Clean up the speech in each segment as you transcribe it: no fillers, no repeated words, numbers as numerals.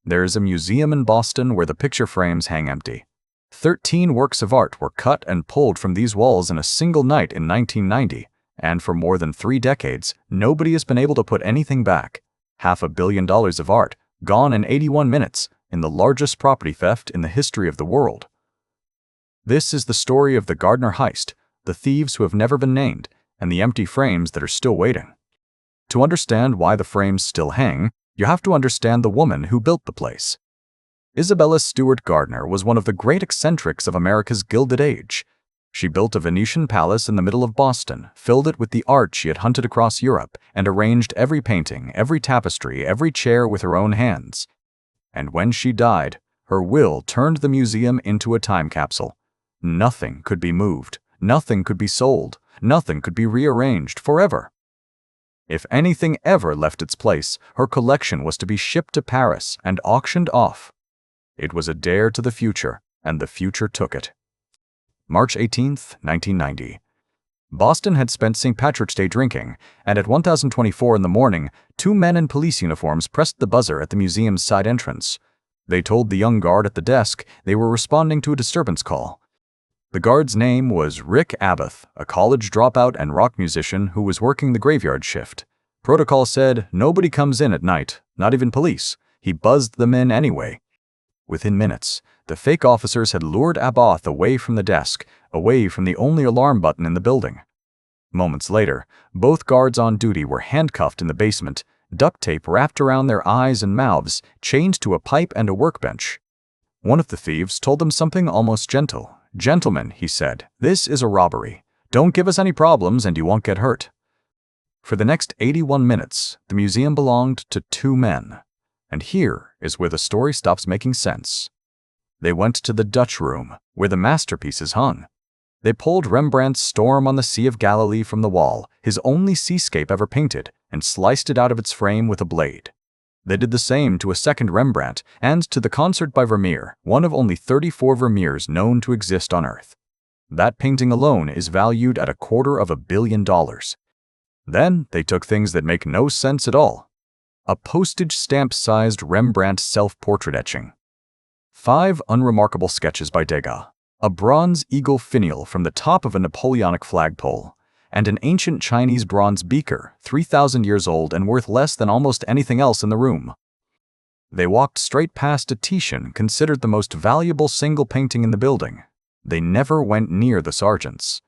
There is a museum in Boston where the picture frames hang empty. 13 works of art were cut and pulled from these walls in a single night in 1990, and for more than 3 decades, nobody has been able to put anything back. $500 million of art, gone in 81 minutes, in the largest property theft in the history of the world. This is the story of the Gardner heist, the thieves who have never been named, and the empty frames that are still waiting. To understand why the frames still hang, you have to understand the woman who built the place. Isabella Stewart Gardner was one of the great eccentrics of America's Gilded Age. She built a Venetian palace in the middle of Boston, filled it with the art she had hunted across Europe, and arranged every painting, every tapestry, every chair with her own hands. And when she died, her will turned the museum into a time capsule. Nothing could be moved, nothing could be sold, nothing could be rearranged forever. If anything ever left its place, her collection was to be shipped to Paris and auctioned off. It was a dare to the future, and the future took it. March 18, 1990. Boston had spent St. Patrick's Day drinking, and at 1024 in the morning, 2 men in police uniforms pressed the buzzer at the museum's side entrance. They told the young guard at the desk they were responding to a disturbance call. The guard's name was Rick Abath, a college dropout and rock musician who was working the graveyard shift. Protocol said nobody comes in at night, not even police. He buzzed them in anyway. Within minutes, the fake officers had lured Abath away from the desk, away from the only alarm button in the building. Moments later, both guards on duty were handcuffed in the basement, duct tape wrapped around their eyes and mouths, chained to a pipe and a workbench. One of the thieves told them something almost gentle. "Gentlemen," he said, "this is a robbery. Don't give us any problems and you won't get hurt." For the next 81 minutes, the museum belonged to 2 men. And here is where the story stops making sense. They went to the Dutch room, where the masterpieces hung. They pulled Rembrandt's Storm on the Sea of Galilee from the wall, his only seascape ever painted, and sliced it out of its frame with a blade. They did the same to a second Rembrandt and to the Concert by Vermeer, one of only 34 Vermeers known to exist on Earth. That painting alone is valued at $250 million. Then they took things that make no sense at all. A postage stamp-sized Rembrandt self-portrait etching. 5 unremarkable sketches by Degas. A bronze eagle finial from the top of a Napoleonic flagpole. And an ancient Chinese bronze beaker, 3,000 years old and worth less than almost anything else in the room. They walked straight past a Titian considered the most valuable single painting in the building. They never went near the sergeants.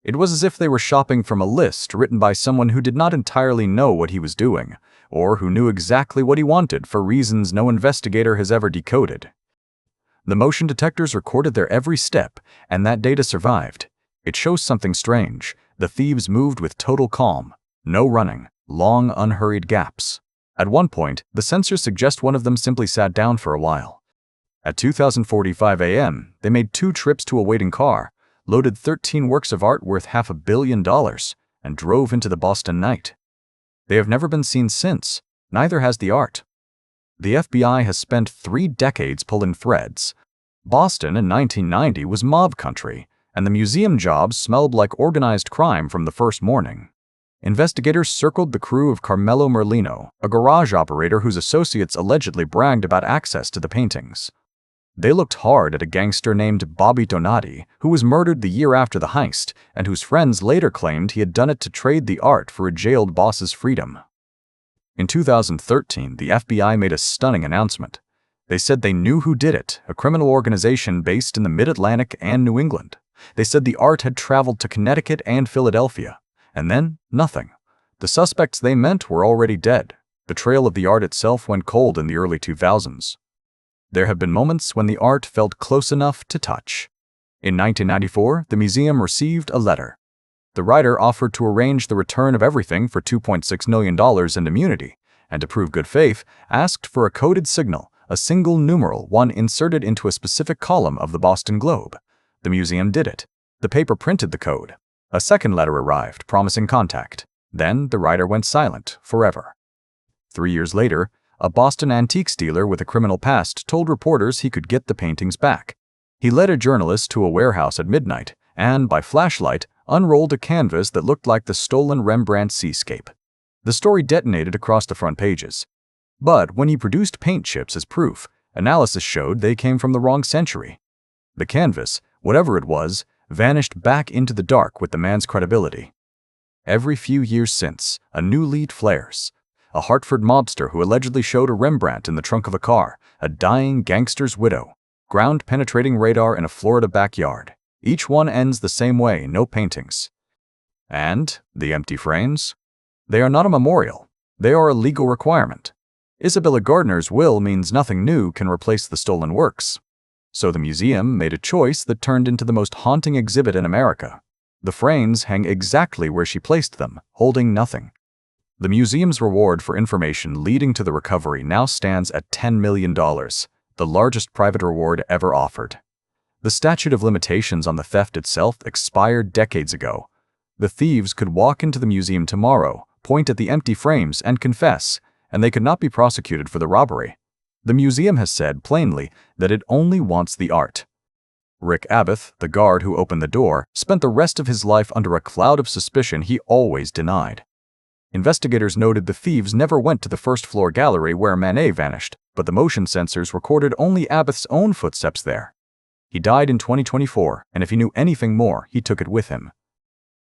It was as if they were shopping from a list written by someone who did not entirely know what he was doing, or who knew exactly what he wanted for reasons no investigator has ever decoded. The motion detectors recorded their every step, and that data survived. It shows something strange. The thieves moved with total calm. No running, long, unhurried gaps. At one point, the sensors suggest one of them simply sat down for a while. At 20:45 a.m., they made 2 trips to a waiting car, loaded 13 works of art worth $500 million, and drove into the Boston night. They have never been seen since, neither has the art. The FBI has spent 3 decades pulling threads. Boston in 1990 was mob country, and the museum jobs smelled like organized crime from the first morning. Investigators circled the crew of Carmelo Merlino, a garage operator whose associates allegedly bragged about access to the paintings. They looked hard at a gangster named Bobby Donati, who was murdered the year after the heist, and whose friends later claimed he had done it to trade the art for a jailed boss's freedom. In 2013, the FBI made a stunning announcement. They said they knew who did it, a criminal organization based in the Mid-Atlantic and New England. They said the art had traveled to Connecticut and Philadelphia, and then nothing. The suspects they meant were already dead. The trail of the art itself went cold in the early 2000s. There have been moments when the art felt close enough to touch. In 1994, the museum received a letter. The writer offered to arrange the return of everything for $2.6 million in immunity, and to prove good faith, asked for a coded signal, a single numeral, one inserted into a specific column of the Boston Globe. The museum did it. The paper printed the code. A second letter arrived, promising contact. Then the writer went silent, forever. 3 years later, a Boston antiques dealer with a criminal past told reporters he could get the paintings back. He led a journalist to a warehouse at midnight, and, by flashlight, unrolled a canvas that looked like the stolen Rembrandt seascape. The story detonated across the front pages. But when he produced paint chips as proof, analysis showed they came from the wrong century. The canvas, whatever it was, vanished back into the dark with the man's credibility. Every few years since, a new lead flares. A Hartford mobster who allegedly showed a Rembrandt in the trunk of a car, a dying gangster's widow, ground-penetrating radar in a Florida backyard. Each one ends the same way, no paintings. And the empty frames? They are not a memorial. They are a legal requirement. Isabella Gardner's will means nothing new can replace the stolen works. So the museum made a choice that turned into the most haunting exhibit in America. The frames hang exactly where she placed them, holding nothing. The museum's reward for information leading to the recovery now stands at $10 million, the largest private reward ever offered. The statute of limitations on the theft itself expired decades ago. The thieves could walk into the museum tomorrow, point at the empty frames, and confess, and they could not be prosecuted for the robbery. The museum has said plainly that it only wants the art. Rick Abbott, the guard who opened the door, spent the rest of his life under a cloud of suspicion he always denied. Investigators noted the thieves never went to the first-floor gallery where Manet vanished, but the motion sensors recorded only Abbott's own footsteps there. He died in 2024, and if he knew anything more, he took it with him.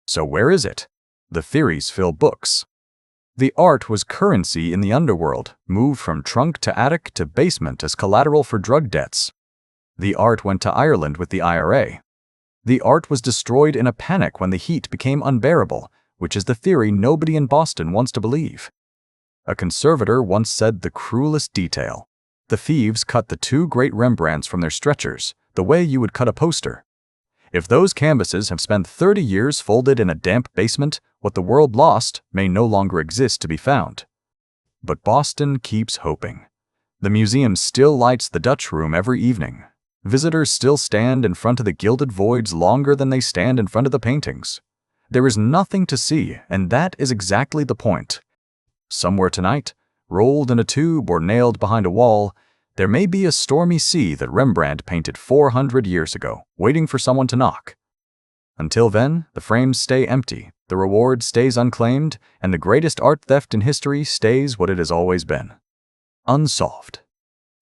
So where is it? The theories fill books. The art was currency in the underworld, moved from trunk to attic to basement as collateral for drug debts. The art went to Ireland with the IRA. The art was destroyed in a panic when the heat became unbearable, which is the theory nobody in Boston wants to believe. A conservator once said the cruelest detail. The thieves cut the two great Rembrandts from their stretchers, the way you would cut a poster. If those canvases have spent 30 years folded in a damp basement, what the world lost may no longer exist to be found. But Boston keeps hoping. The museum still lights the Dutch room every evening. Visitors still stand in front of the gilded voids longer than they stand in front of the paintings. There is nothing to see, and that is exactly the point. Somewhere tonight, rolled in a tube or nailed behind a wall, there may be a stormy sea that Rembrandt painted 400 years ago, waiting for someone to knock. Until then, the frames stay empty, the reward stays unclaimed, and the greatest art theft in history stays what it has always been. Unsolved.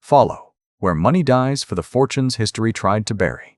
Follow, where money dies for the fortunes history tried to bury.